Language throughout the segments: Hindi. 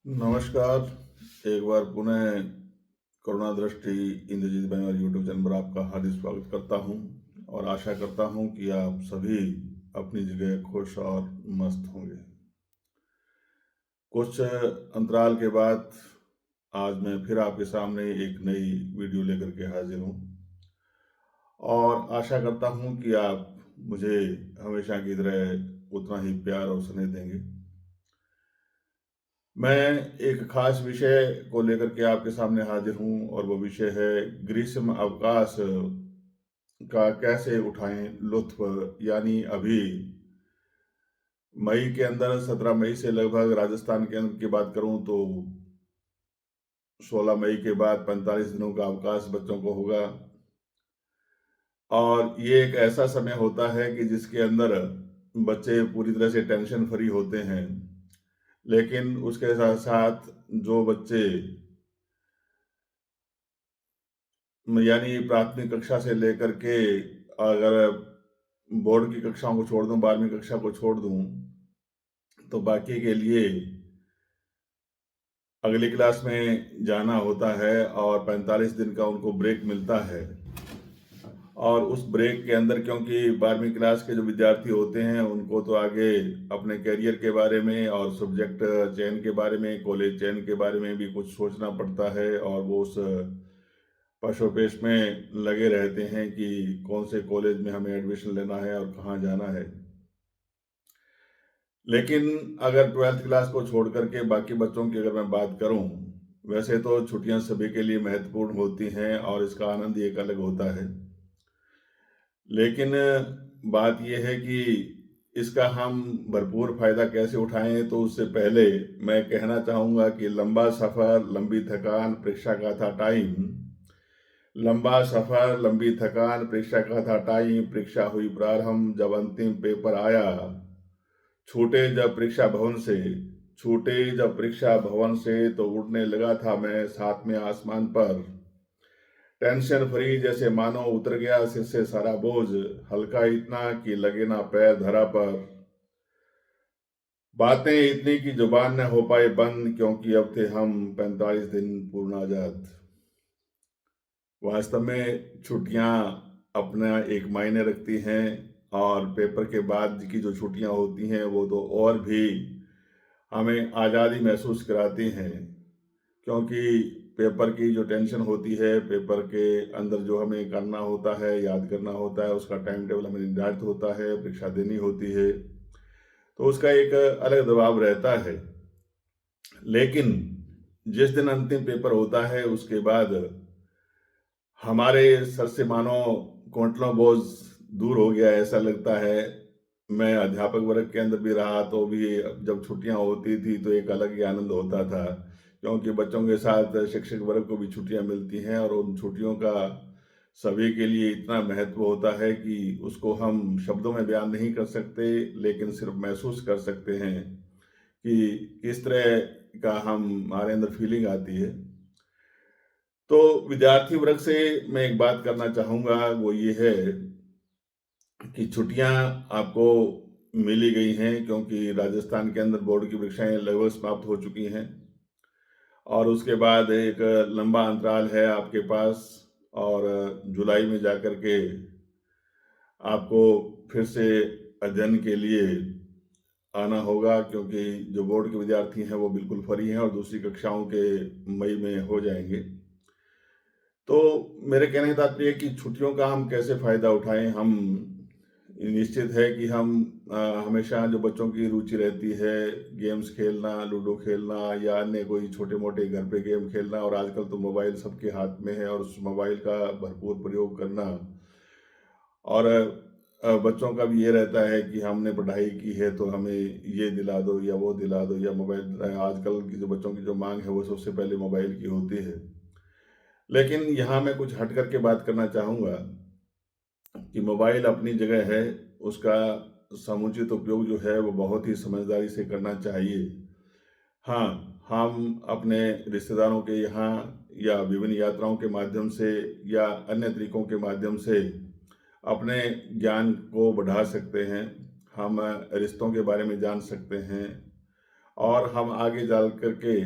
नमस्कार। एक बार पुनः करुणा दृष्टि इंद्रजीत बेनीवाल यूट्यूब चैनल पर आपका हार्दिक स्वागत करता हूं और आशा करता हूं कि आप सभी अपनी जगह खुश और मस्त होंगे। कुछ अंतराल के बाद आज मैं फिर आपके सामने एक नई वीडियो लेकर के हाजिर हूं और आशा करता हूं कि आप मुझे हमेशा की तरह उतना ही प्यार और स्नेह देंगे। मैं एक खास विषय को लेकर के आपके सामने हाजिर हूं और वो विषय है ग्रीष्म अवकाश का कैसे उठाएं लुत्फ। यानी अभी मई के अंदर 17 मई से लगभग राजस्थान के अंदर की बात करूं तो 16 मई के बाद 45 दिनों का अवकाश बच्चों को होगा और ये एक ऐसा समय होता है कि जिसके अंदर बच्चे पूरी तरह से टेंशन फ्री होते हैं। लेकिन उसके साथ साथ जो बच्चे यानी प्राथमिक कक्षा से लेकर के अगर बोर्ड की कक्षाओं को छोड़ दूं, 12वीं कक्षा को छोड़ दूं, तो बाकी के लिए अगली क्लास में जाना होता है और 45 दिन का उनको ब्रेक मिलता है। और उस ब्रेक के अंदर क्योंकि 12वीं क्लास के जो विद्यार्थी होते हैं उनको तो आगे अपने करियर के बारे में और सब्जेक्ट चयन के बारे में, कॉलेज चयन के बारे में भी कुछ सोचना पड़ता है और वो उस पशोपेश में लगे रहते हैं कि कौन से कॉलेज में हमें एडमिशन लेना है और कहाँ जाना है। लेकिन अगर 12th क्लास को छोड़ करके बाकी बच्चों की अगर मैं बात करूं, वैसे तो छुट्टियां सभी के लिए महत्वपूर्ण होती हैं और इसका आनंद ही एक अलग होता है। लेकिन बात यह है कि इसका हम भरपूर फायदा कैसे उठाएं, तो उससे पहले मैं कहना चाहूंगा कि लंबा सफर, लंबी थकान, परीक्षा का था टाइम। लंबा सफर, लंबी थकान, परीक्षा का था टाइम, परीक्षा हुई प्रारंभ, जब अंतिम पेपर आया, छूटे जब परीक्षा भवन से, छूटे जब परीक्षा भवन से, तो उड़ने लगा था मैं सातवें आसमान पर। टेंशन फ्री जैसे मानो उतर गया सिर से सारा बोझ, हल्का इतना कि लगे ना पैर धरा पर। बातें इतनी कि जुबान न हो पाए बंद, क्योंकि अब थे हम 45 दिन पूर्ण आजाद। वास्तव में छुट्टियां अपना एक मायने रखती हैं और पेपर के बाद की जो छुट्टियां होती हैं वो तो और भी हमें आज़ादी महसूस कराती हैं। क्योंकि पेपर की जो टेंशन होती है, पेपर के अंदर जो हमें करना होता है, याद करना होता है, उसका टाइम टेबल हमें निर्धारित होता है, परीक्षा देनी होती है, तो उसका एक अलग दबाव रहता है। लेकिन जिस दिन अंतिम पेपर होता है उसके बाद हमारे सर से मानो क्विंटलों बोझ दूर हो गया, ऐसा लगता है। मैं अध्यापक वर्ग के अंदर भी रहा तो भी जब छुट्टियां होती थी तो एक अलग ही आनंद होता था, क्योंकि बच्चों के साथ शिक्षक वर्ग को भी छुट्टियां मिलती हैं और उन छुट्टियों का सभी के लिए इतना महत्व होता है कि उसको हम शब्दों में बयान नहीं कर सकते, लेकिन सिर्फ महसूस कर सकते हैं कि किस तरह का हमारे अंदर फीलिंग आती है। तो विद्यार्थी वर्ग से मैं एक बात करना चाहूंगा, वो ये है कि छुट्टियां आपको मिली गई हैं क्योंकि राजस्थान के अंदर बोर्ड की परीक्षाएं लगभग समाप्त हो चुकी हैं और उसके बाद एक लंबा अंतराल है आपके पास और जुलाई में जाकर के आपको फिर से अध्ययन के लिए आना होगा, क्योंकि जो बोर्ड के विद्यार्थी हैं वो बिल्कुल फ्री हैं और दूसरी कक्षाओं के मई में हो जाएंगे। तो मेरे कहने का तात्पर्य है कि छुट्टियों का हम कैसे फायदा उठाएं। हम निश्चित है कि हम हमेशा जो बच्चों की रुचि रहती है, गेम्स खेलना, लूडो खेलना या अन्य कोई छोटे मोटे घर पे गेम खेलना, और आजकल तो मोबाइल सबके हाथ में है और उस मोबाइल का भरपूर प्रयोग करना, और बच्चों का भी ये रहता है कि हमने पढ़ाई की है तो हमें ये दिला दो या वो दिला दो, या मोबाइल, आजकल की जो बच्चों की जो मांग है वो सबसे पहले मोबाइल की होती है। लेकिन यहाँ मैं कुछ हट करके बात करना चाहूँगा कि मोबाइल अपनी जगह है, उसका समुचित उपयोग जो है वो बहुत ही समझदारी से करना चाहिए। हाँ, हम अपने रिश्तेदारों के यहाँ या विभिन्न यात्राओं के माध्यम से या अन्य तरीकों के माध्यम से अपने ज्ञान को बढ़ा सकते हैं। हम रिश्तों के बारे में जान सकते हैं और हम आगे जा करके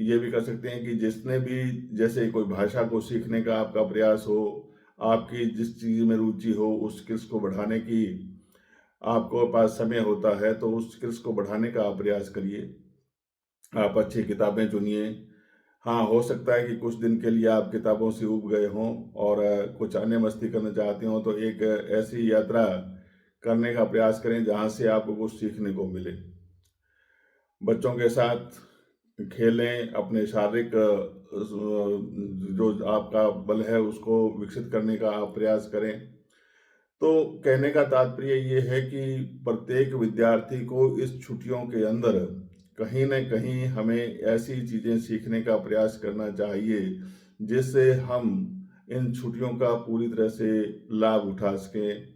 ये भी कर सकते हैं कि जिसने भी जैसे कोई भाषा को सीखने का आपका प्रयास हो, आपकी जिस चीज़ में रुचि हो, उस स्किल्स को बढ़ाने की आपको पास समय होता है, तो उस स्किल्स को बढ़ाने का आप प्रयास करिए। आप अच्छी किताबें चुनिए। हाँ, हो सकता है कि कुछ दिन के लिए आप किताबों से ऊब गए हों और कुछ अन्य मस्ती करना चाहते हों, तो एक ऐसी यात्रा करने का प्रयास करें जहाँ से आपको कुछ सीखने को मिले। बच्चों के साथ खेलें, अपने शारीरिक जो आपका बल है उसको विकसित करने का आप प्रयास करें। तो कहने का तात्पर्य ये है कि प्रत्येक विद्यार्थी को इस छुट्टियों के अंदर कहीं न कहीं हमें ऐसी चीज़ें सीखने का प्रयास करना चाहिए, जिससे हम इन छुट्टियों का पूरी तरह से लाभ उठा सकें।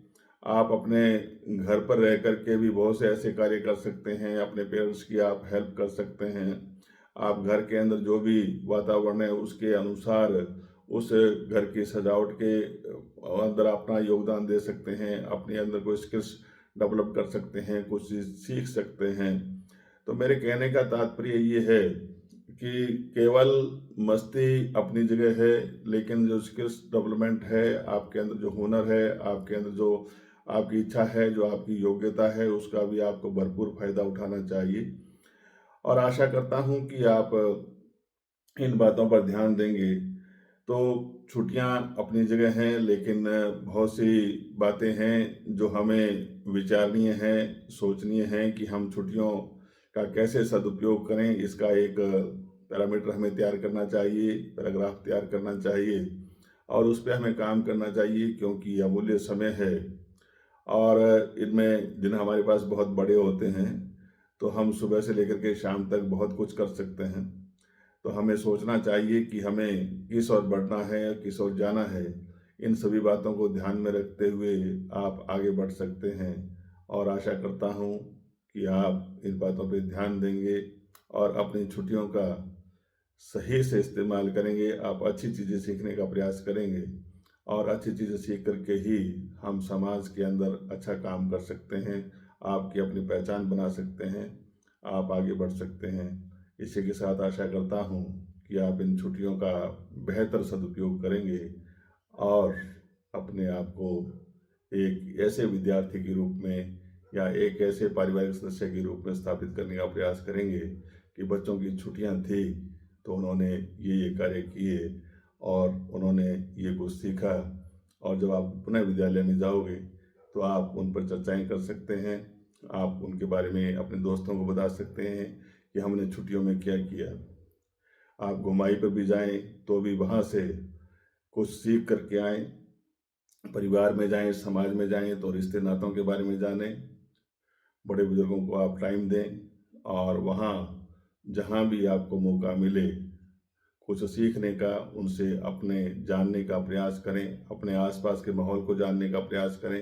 आप अपने घर पर रह कर के भी बहुत से ऐसे कार्य कर सकते हैं, अपने पेरेंट्स की आप हेल्प कर सकते हैं। आप घर के अंदर जो भी वातावरण है उसके अनुसार उस घर की सजावट के अंदर अपना योगदान दे सकते हैं, अपने अंदर कोई स्किल्स डेवलप कर सकते हैं, कुछ चीज़ सीख सकते हैं। तो मेरे कहने का तात्पर्य ये है कि केवल मस्ती अपनी जगह है, लेकिन जो स्किल्स डेवलपमेंट है, आपके अंदर जो हुनर है, आपके अंदर जो आपकी इच्छा है, जो आपकी योग्यता है, उसका भी आपको भरपूर फ़ायदा उठाना चाहिए। और आशा करता हूँ कि आप इन बातों पर ध्यान देंगे। तो छुट्टियाँ अपनी जगह हैं, लेकिन बहुत सी बातें हैं जो हमें विचारणीय हैं, सोचनीय हैं कि हम छुट्टियों का कैसे सदुपयोग करें। इसका एक पैरामीटर हमें तैयार करना चाहिए, पैराग्राफ तैयार करना चाहिए और उस पे हमें काम करना चाहिए, क्योंकि ये अमूल्य समय है और इनमें दिन हमारे पास बहुत बड़े होते हैं। तो हम सुबह से लेकर के शाम तक बहुत कुछ कर सकते हैं। तो हमें सोचना चाहिए कि हमें किस ओर बढ़ना है, किस ओर जाना है। इन सभी बातों को ध्यान में रखते हुए आप आगे बढ़ सकते हैं और आशा करता हूँ कि आप इन बातों पे ध्यान देंगे और अपनी छुट्टियों का सही से इस्तेमाल करेंगे। आप अच्छी चीज़ें सीखने का प्रयास करेंगे और अच्छी चीज़ें सीख कर के ही हम समाज के अंदर अच्छा काम कर सकते हैं, आपकी अपनी पहचान बना सकते हैं, आप आगे बढ़ सकते हैं। इसी के साथ आशा करता हूँ कि आप इन छुट्टियों का बेहतर सदुपयोग करेंगे और अपने आप को एक ऐसे विद्यार्थी के रूप में या एक ऐसे पारिवारिक सदस्य के रूप में स्थापित करने का प्रयास करेंगे कि बच्चों की छुट्टियां थी तो उन्होंने ये कार्य किए और उन्होंने ये कुछ सीखा। और जब आप पुनः विद्यालय में जाओगे तो आप उन पर चर्चाएं कर सकते हैं, आप उनके बारे में अपने दोस्तों को बता सकते हैं कि हमने छुट्टियों में क्या किया। आप घुमाई पर भी जाएं तो भी वहाँ से कुछ सीख करके आएँ। परिवार में जाएं, समाज में जाएं तो रिश्ते नातों के बारे में जानें। बड़े बुजुर्गों को आप टाइम दें और वहाँ जहाँ भी आपको मौका मिले कुछ सीखने का, उनसे अपने जानने का प्रयास करें, अपने आसपास के माहौल को जानने का प्रयास करें,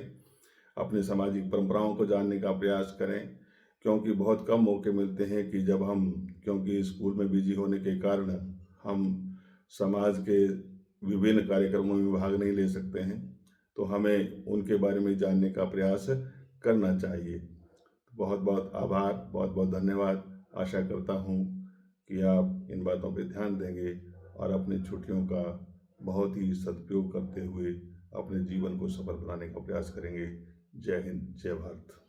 अपनी सामाजिक परंपराओं को जानने का प्रयास करें। क्योंकि बहुत कम मौके मिलते हैं कि जब हम, क्योंकि स्कूल में बिजी होने के कारण हम समाज के विभिन्न कार्यक्रमों में भाग नहीं ले सकते हैं, तो हमें उनके बारे में जानने का प्रयास करना चाहिए। बहुत बहुत आभार, बहुत बहुत धन्यवाद। आशा करता हूँ कि आप इन बातों पे ध्यान देंगे और अपनी छुट्टियों का बहुत ही सदुपयोग करते हुए अपने जीवन को सफल बनाने का प्रयास करेंगे। जय हिंद, जय भारत।